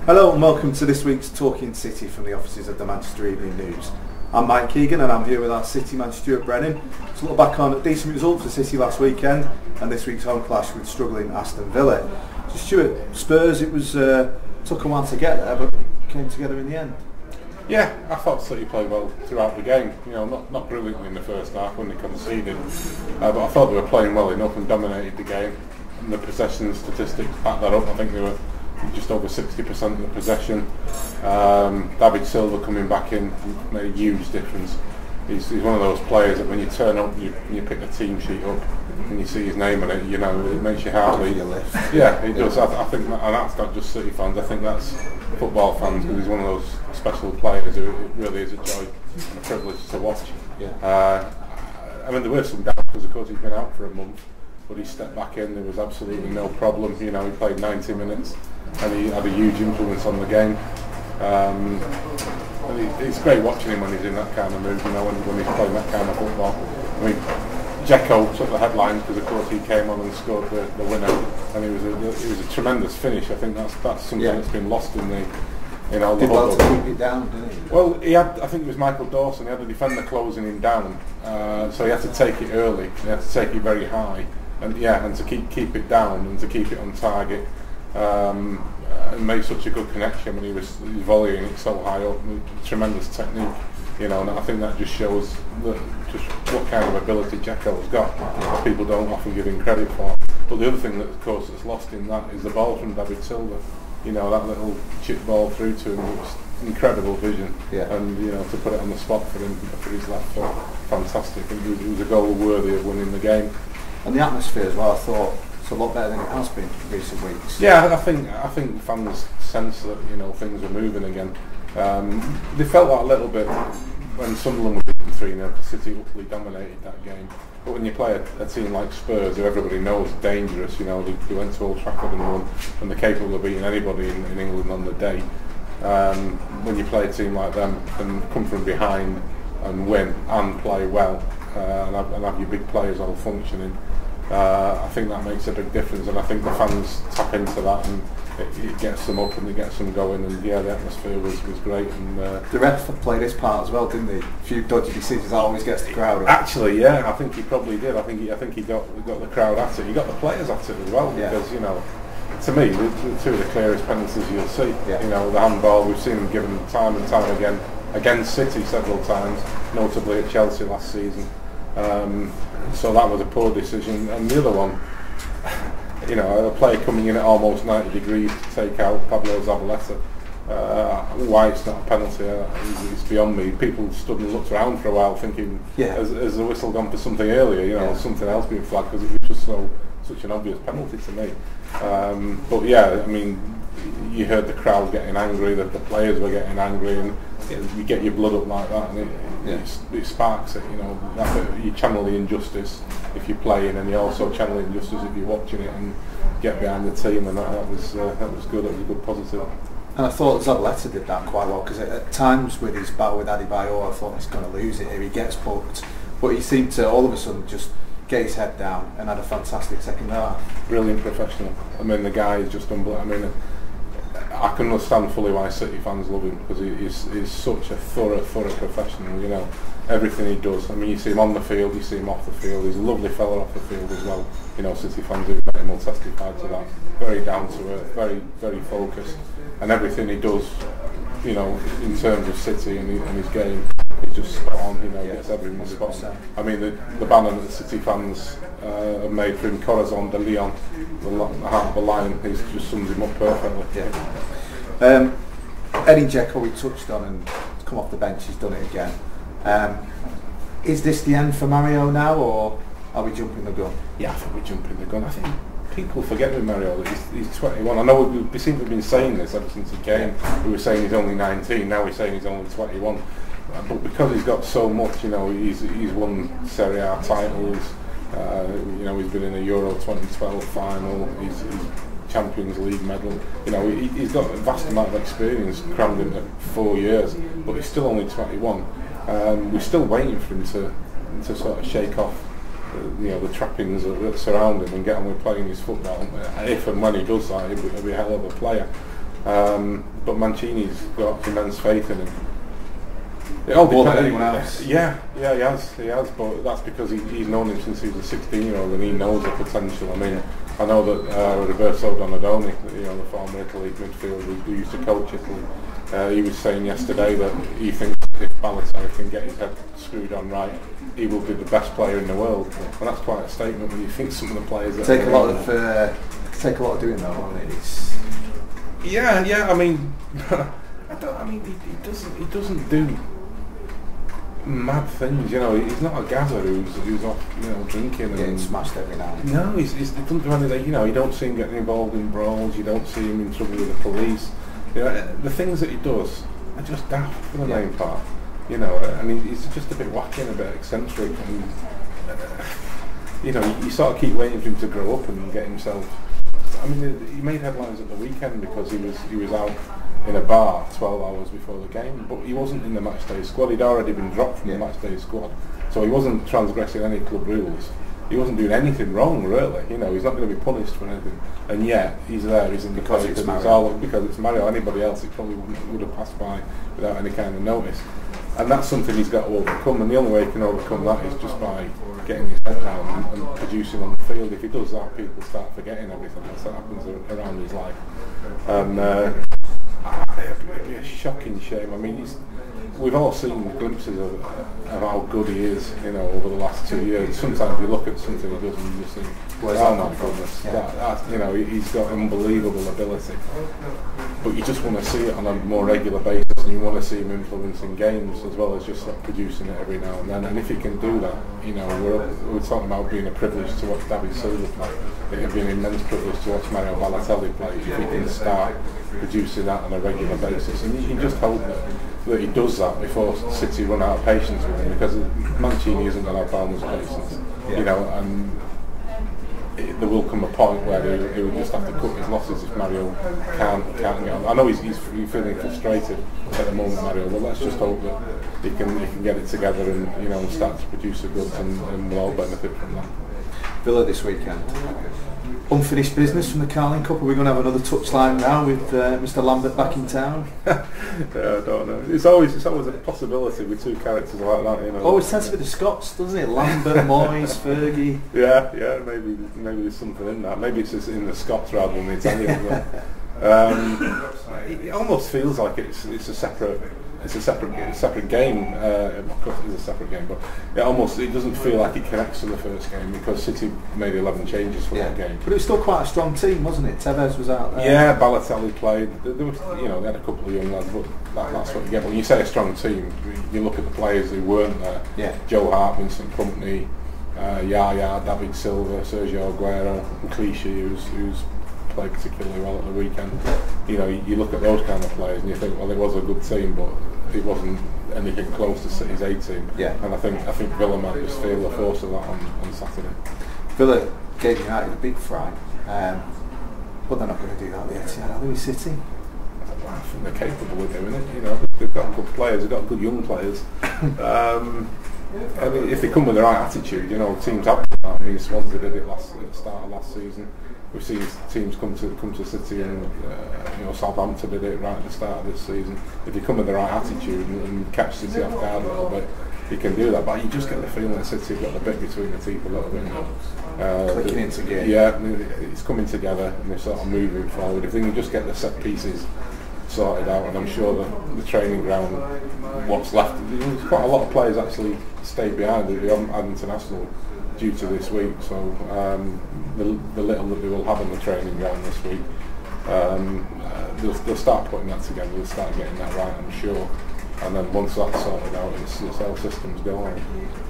Hello and welcome to this week's Talking City from the offices of the Manchester Evening News. I'm Mike Keegan and I'm here with our City man Stuart Brennan to look back on a decent result for City last weekend and this week's home clash with struggling Aston Villa. So Stuart, Spurs, it was took a while to get there but came together in the end. Yeah, I thought City played well throughout the game. You know, not brilliantly in the first half when they conceded, but I thought they were playing well enough and dominated the game. And the possession statistics back that up. I think they were just over 60% of the possession. David Silva coming back in made a huge difference. He's one of those players that when you turn up, you pick the team sheet up and you see his name on it, you know, it makes your heart beat. Yeah, it does. I think that, and that's not just City fans, I think that's football fans, because he's one of those special players who it really is a joy and a privilege to watch. Yeah. I mean, there were some doubts because of course he's been out for a month, but he stepped back in, there was absolutely no problem. You know, he played 90 minutes and he had a huge influence on the game. And it's great watching him when he's in that kind of mood, you know, when he's playing that kind of football. I mean, Dzeko took the headlines because of course he came on and scored the winner, and it was a tremendous finish. I think that's something that's been lost in the the well to keep it down, didn't he? Well, he had, I think it was Michael Dawson, he had a defender closing him down, so he had to take it early, he had to take it very high, and to keep it down and to keep it on target, and made such a good connection when he was volleying it so high up, tremendous technique, you know, and I think that just shows just what kind of ability Dzeko's got that people don't often give him credit for. But the other thing that of course is lost in that is the ball from David Silva. You know, that little chip ball through to him was incredible vision, and you know, to put it on the spot for him for his left foot, fantastic. And it was a goal worthy of winning the game. And the atmosphere as well, I thought it's a lot better than it has been in recent weeks. Yeah, I think fans sense that, you know, things are moving again. They felt that a little bit when Sunderland were beaten 3-0. City utterly dominated that game. But when you play a team like Spurs, who everybody knows is dangerous, you know, they went to Old Trafford and won, and they're capable of beating anybody in England on the day. When you play a team like them and come from behind and win and play well, and have your big players all functioning, I think that makes a big difference, and I think the fans tap into that, and it gets them up and it gets them going, and the atmosphere was great. And the ref played his part as well, didn't he? A few dodgy decisions always gets the crowd up. Actually, yeah, I think he probably did. I think he got the crowd at it. He got the players at it as well, because you know, to me, the two of the clearest penalties you'll see. Yeah. You know, the handball, we've seen them given time and time again against City several times, notably at Chelsea last season. So that was a poor decision, and the other one, you know, a player coming in at almost 90 degrees to take out Pablo Zabaleta. Why it's not a penalty, it's beyond me. People stood and looked around for a while thinking, has the whistle gone for something earlier, you know, something else being flagged, because it was just such an obvious penalty to me. But yeah, I mean, you heard the crowd getting angry, that the players were getting angry, and you get your blood up like that, and it sparks it, you know. You channel the injustice if you're playing, and you also channel the injustice if you're watching it, and get behind the team, and that was good. It was a good positive. And I thought Zabaleta did that quite well, because at times with his battle with Adebayor, I thought he's going to lose it here, he gets booked, but he seemed to all of a sudden just get his head down and had a fantastic second half. Brilliant professional. I mean, the guy is just unbelievable. I mean, I can understand fully why City fans love him, because he's such a thorough professional, you know, everything he does. I mean, you see him on the field, you see him off the field, he's a lovely fella off the field as well. You know, City fans who've met him will testify to that. Very down to earth, very, very focused, and everything he does, you know, in terms of City and his game, he's just spot on, you know, gets everything spot on. I mean, the banner that the City fans have made for him, Corazon de Leon, the heart of the lion, he just sums him up perfectly. Yeah. Eddie Dzeko we touched on, and come off the bench, he's done it again. Is this the end for Mario now, or are we jumping the gun? Yeah, I think we're jumping the gun. I think people forget with Mario that he's 21. I know we seem to have been saying this ever since he came. We were saying he's only 19, now we're saying he's only 21. But because he's got so much, you know, he's won Serie A titles, you know, he's been in a Euro 2012 final, he's Champions League medal, you know, he's got a vast amount of experience crammed into 4 years, but he's still only 21. We're still waiting for him to sort of shake off you know, the trappings that surround him and get on with playing his football. If and when he does that, he'll be a hell of a player. But Mancini's got immense faith in him. It all More than depends. anyone else. Yeah, he has. But that's because he's known him since he was a 16-year-old, and he knows the potential. I mean, I know that Roberto Donadoni, the former Italy midfielder who used to coach Italy, he was saying yesterday that he thinks if Balotelli can get his head screwed on right, he will be the best player in the world. And that's quite a statement when you think some of the players that take a lot of doing that, won't it? Yeah. I mean, he doesn't do mad things. He's not a gazza who's off, drinking and getting smashed every now and then. No, he doesn't do anything. You don't see him getting involved in brawls. You don't see him in trouble with the police. The things that he does are just daft for the main part. And he's just a bit wacky and a bit eccentric, and you sort of keep waiting for him to grow up and get himself. I mean, he made headlines at the weekend because he was out in a bar 12 hours before the game, but he wasn't in the matchday squad. He'd already been dropped from the matchday squad, so he wasn't transgressing any club rules. He wasn't doing anything wrong, really. He's not going to be punished for anything, and yet he's there. He's in the because it's Mario. Because it's Mario. Anybody else, it probably would have passed by without any kind of notice. And that's something he's got to overcome, and the only way he can overcome that is just by getting his head down and producing on the field. If he does that, people start forgetting everything else that happens around his life. And it'd be a shocking shame. I mean, we've all seen glimpses of how good he is, over the last 2 years. Sometimes you look at something he does and you just think, oh my goodness, he's got unbelievable ability. But you just want to see it on a more regular basis, and you want to see him influencing games as well as just producing it every now and then. And if he can do that, we're talking about being a privilege to watch David Silva play. It would be an immense privilege to watch Mario Balotelli play if he can start producing that on a regular basis. And you can just hope that he does that before City run out of patience with him, because Mancini isn't going to have boundless patience, and there will come a point where he will just have to cut his losses if Mario can't get on. I know he's feeling frustrated at the moment, Mario, but let's just hope that he can get it together and start to produce the goods, and we'll all benefit from that. Villa this weekend. Unfinished business from the Carling Cup. Are we going to have another touchline now with Mr. Lambert back in town? I don't know. It's always a possibility with two characters like that. Always tends to be the Scots, doesn't it? Lambert, Moyes, Fergie. Yeah. Maybe there's something in that. Maybe it's just in the Scots rather than the Italians. It almost feels like it's a separate game. Of course, it is a separate game, but it doesn't feel like it connects to the first game because City made 11 changes for that game. But it was still quite a strong team, wasn't it? Tevez was out there. Yeah, Balotelli played. There was, they had a couple of young lads, but that's what you get. When you say a strong team, you look at the players who weren't there. Yeah. Joe Hart, Vincent Kompany, Yaya, David Silva, Sergio Aguero, and Clichy, who's played particularly well at the weekend. You look at those kind of players and you think, well, it was a good team, but it wasn't anything close to City's A team. Yeah. And I think Villa might just feel the force of that on Saturday. Villa gave United a big fright, but they're not going to do that at the Etihad, are they, with City? I think they're capable of doing it. They've got good players, they've got good young players. I mean, if they come with the right attitude, teams have done that. I mean, Swansea did it at the start of last season. We've seen teams come to City, and Southampton did it right at the start of this season. If you come with the right attitude and catch City off guard a little bit, you can do that. But you just get the feeling that City have got the bit between the teeth a little bit now. Clicking into gear. Yeah, it's coming together and they're sort of moving forward. If they can just get the set pieces sorted out, and I'm sure the training ground, what's left, there's quite a lot of players actually stayed behind. They haven't had international due to this week, so the little that they will have on the training ground this week, they'll start putting that together, they'll start getting that right, I'm sure, and then once that's sorted out, it's all systems go on.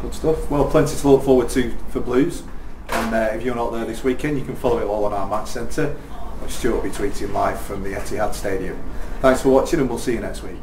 Good stuff. Well, plenty to look forward to for Blues, and if you're not there this weekend, you can follow it all on our match centre, which Stuart will be tweeting live from the Etihad Stadium. Thanks for watching, and we'll see you next week.